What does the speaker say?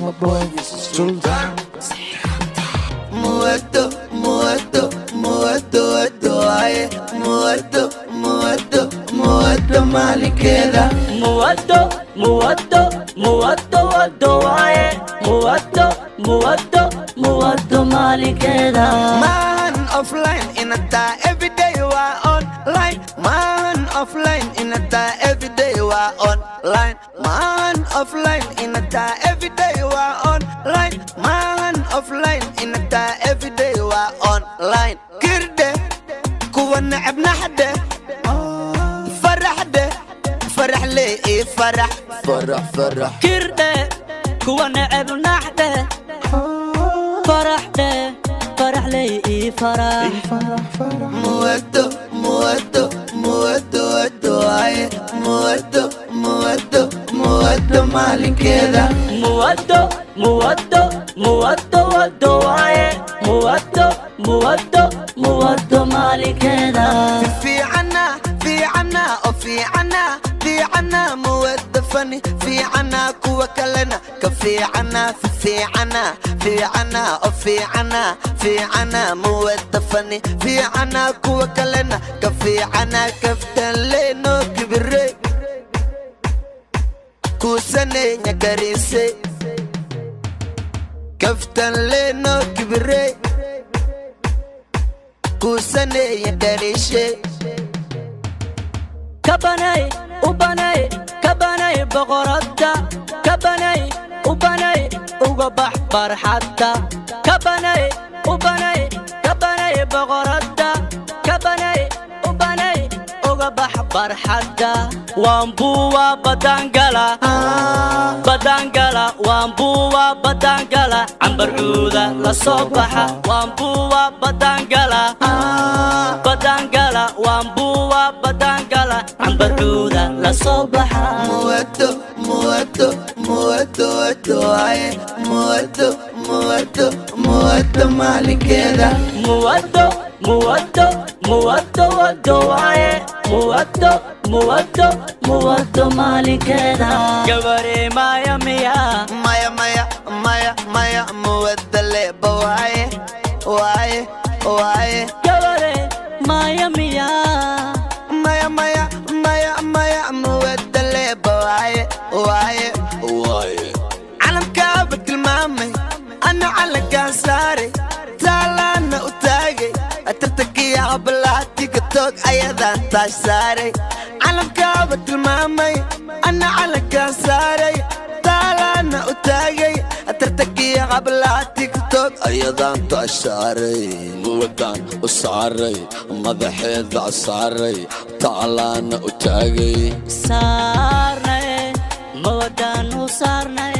my boy, Sultan. Muerto, muerto, muerto, muerto, ay, muerto, muerto, muerto, mal y queda. Muerto, muerto, muerto, muerto, ay, muerto, muerto, muerto, mal y queda. Man offline in a tie, every day you are online. Man offline in a tie, every day you are online. Man offline in a tie, every day you are online. Man offline in a tie, every day you are online. Kirde, kuwa nacab naxde, فرحده فرح لي فرح فرح فرح. كرده كوا نعب نحده فرحده فرح لي فرح. Muerto, muerto, muerto, muerto, ay, muerto, muerto, muerto, mal y queda. Muerto, muerto, muerto, muerto, ay, muerto, muerto, muerto, mal y queda. في عنا في عنا وفي عنا في عنا مود فني في عنا كوا كلنا كفي عنا في عنا في عنا وفي عنا في عنا مود فني في عنا كوا كلنا كفي عنا كفتن لينو كبري كوسني نكريسي كفتن لينو كبري كوسني نكريسي. كبني وبني كبني بغرده كبني وبني وقبح برحته كبني وبني كبني بغرده كبني وبني وقبح برحته وانبوه بدنقله بدنقله وانبوه بدنقله عنبر عوده لصبحه وانبوه بدنقله بدنقله وانبوه بدنقله عنبر عوده لصبحه. Muerto, muerto, muerto, muerto, ay, muerto, muerto, muerto, mal y queda. Muerto, muerto, muerto, muerto, ay, muerto, muerto, muerto, mal y queda. Gabare maya mia, Maya, maya, maya, maya, muerto le boy, why, why. gabare maya mia. Maya, maya, maya, maya, muerto le boy, why, why. علم كابك المامي أنا على كاساري تالانا وتاقي أترتكي يا بلا تيك توك أيضا تاش ساري. علم كابك المامي أنا على كاساري تالانا وتاقي أترتكي يا بلا تيك توك أيضا تاش ساري. ودان وصاري مدحيد عصاري تالانا وتاقي صارنا مودان وصارنا